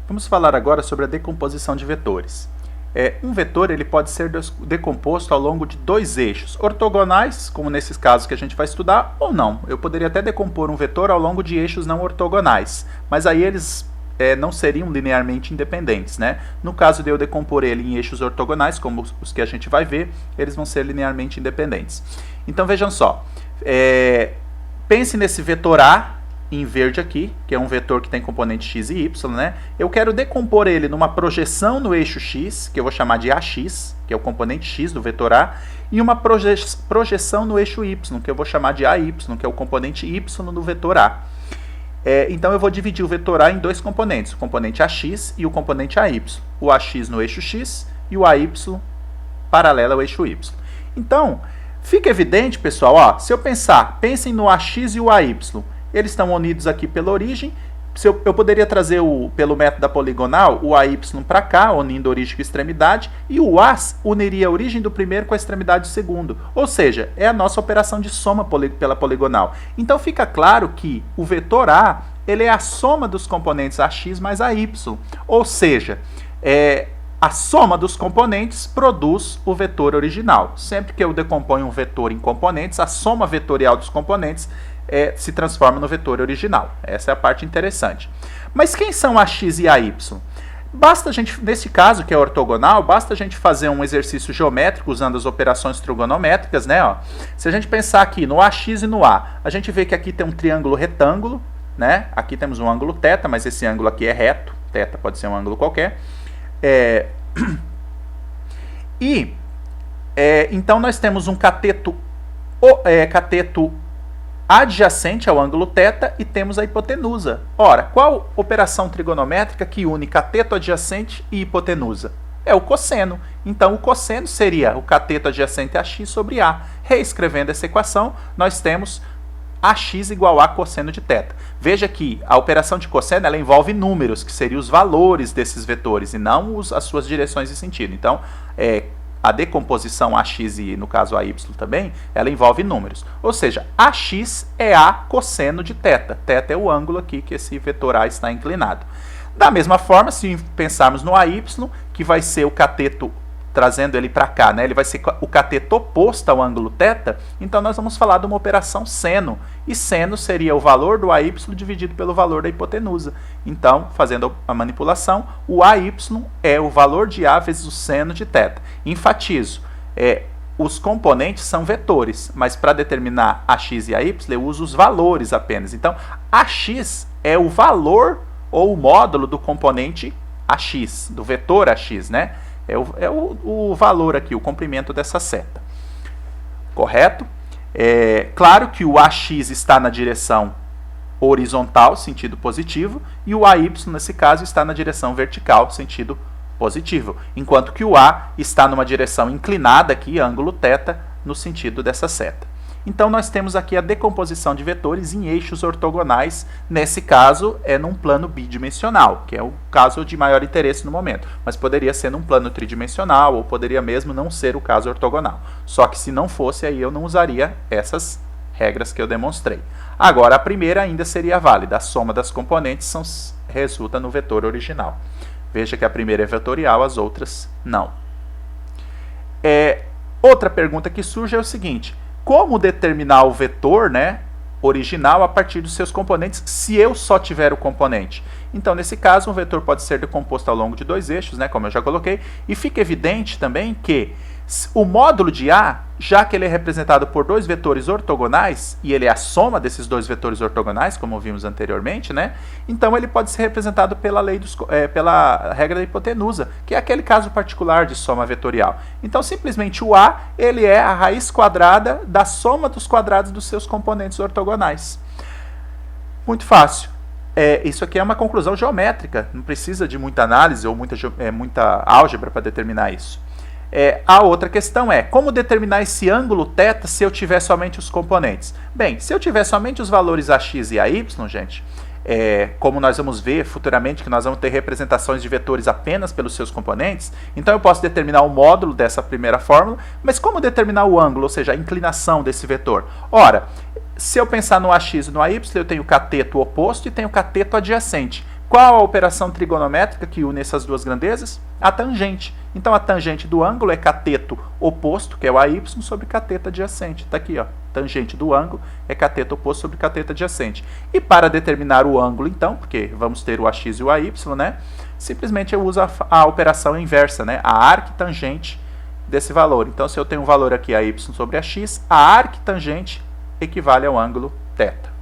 Vamos falar agora sobre a decomposição de vetores. Um vetor ele pode ser decomposto ao longo de dois eixos ortogonais, como nesses casos que a gente vai estudar, ou não. Eu poderia até decompor um vetor ao longo de eixos não ortogonais, mas aí eles não seriam linearmente independentes, né? No caso de eu decompor ele em eixos ortogonais, como os que a gente vai ver, eles vão ser linearmente independentes. Então vejam só, pense nesse vetor A, em verde aqui, que é um vetor que tem componente x e y, né? Eu quero decompor ele numa projeção no eixo x, que eu vou chamar de AX, que é o componente x do vetor A, e uma projeção no eixo y, que eu vou chamar de AY, que é o componente y do vetor A. Então eu vou dividir o vetor A em dois componentes, o componente AX e o componente AY. O AX no eixo x e o AY paralelo ao eixo y. Então, fica evidente, pessoal, ó, se eu pensem no AX e o AY, eles estão unidos aqui pela origem. Eu poderia trazer, pelo método da poligonal, o AY para cá, unindo origem com extremidade, e o A uniria a origem do primeiro com a extremidade do segundo. Ou seja, é a nossa operação de soma pela poligonal. Então fica claro que o vetor A ele é a soma dos componentes AX mais AY. Ou seja, a soma dos componentes produz o vetor original. Sempre que eu decomponho um vetor em componentes, a soma vetorial dos componentes se transforma no vetor original. Essa é a parte interessante. Mas quem são AX e AY? Basta a gente, nesse caso que é ortogonal, basta a gente fazer um exercício geométrico usando as operações trigonométricas, né? Ó. Se a gente pensar aqui no AX e no A, a gente vê que aqui tem um triângulo retângulo, né? Aqui temos um ângulo θ, mas esse ângulo aqui é reto. θ pode ser um ângulo qualquer. Então nós temos um cateto adjacente ao ângulo θ e temos a hipotenusa. Ora, qual operação trigonométrica que une cateto adjacente e hipotenusa? É o cosseno. Então, o cosseno seria o cateto adjacente a x sobre a. Reescrevendo essa equação, nós temos ax igual a cosseno de θ. Veja que a operação de cosseno ela envolve números, que seriam os valores desses vetores, e não as suas direções e sentido. Então, a decomposição AX e, no caso, AY também, ela envolve números. Ou seja, AX é A cosseno de θ. θ é o ângulo aqui que esse vetor A está inclinado. Da mesma forma, se pensarmos no AY, que vai ser o cateto, trazendo ele para cá, né? Ele vai ser o cateto oposto ao ângulo θ, então nós vamos falar de uma operação seno. E seno seria o valor do AY dividido pelo valor da hipotenusa. Então, fazendo a manipulação, o AY é o valor de A vezes o seno de θ. Enfatizo, os componentes são vetores, mas para determinar AX e AY eu uso os valores apenas. Então, AX é o valor ou o módulo do componente AX, do vetor AX, né? É o valor aqui, o comprimento dessa seta. Correto? Claro que o AX está na direção horizontal, sentido positivo, e o AY, nesse caso, está na direção vertical, sentido positivo. Enquanto que o A está numa direção inclinada aqui, ângulo θ, no sentido dessa seta. Então, nós temos aqui a decomposição de vetores em eixos ortogonais. Nesse caso, é num plano bidimensional, que é o caso de maior interesse no momento. Mas poderia ser num plano tridimensional, ou poderia mesmo não ser o caso ortogonal. Só que se não fosse, aí eu não usaria essas regras que eu demonstrei. Agora, a primeira ainda seria válida. A soma das componentes resulta no vetor original. Veja que a primeira é vetorial, as outras não. Outra pergunta que surge é o seguinte: como determinar o vetor, né, original a partir dos seus componentes, se eu só tiver o componente? Então, nesse caso, um vetor pode ser decomposto ao longo de dois eixos, né, como eu já coloquei, e fica evidente também que o módulo de A, já que ele é representado por dois vetores ortogonais, e ele é a soma desses dois vetores ortogonais, como vimos anteriormente, né? Então ele pode ser representado pela pela regra da hipotenusa, que é aquele caso particular de soma vetorial. Então simplesmente o A ele é a raiz quadrada da soma dos quadrados dos seus componentes ortogonais. Muito fácil. Isso aqui é uma conclusão geométrica, não precisa de muita análise ou muita álgebra para determinar isso. A outra questão é, como determinar esse ângulo θ se eu tiver somente os componentes? Bem, se eu tiver somente os valores AX e AY, gente, como nós vamos ver futuramente que nós vamos ter representações de vetores apenas pelos seus componentes, então eu posso determinar o módulo dessa primeira fórmula, mas como determinar o ângulo, ou seja, a inclinação desse vetor? Ora, se eu pensar no AX e no AY, eu tenho o cateto oposto e tenho o cateto adjacente. Qual a operação trigonométrica que une essas duas grandezas? A tangente. Então, a tangente do ângulo é cateto oposto, que é o AY, sobre cateto adjacente. Está aqui, ó. Tangente do ângulo é cateto oposto sobre cateto adjacente. E para determinar o ângulo, então, porque vamos ter o AX e o AY, né? Simplesmente eu uso a operação inversa, né? A arctangente desse valor. Então, se eu tenho um valor aqui, AY sobre AX, a arctangente equivale ao ângulo θ.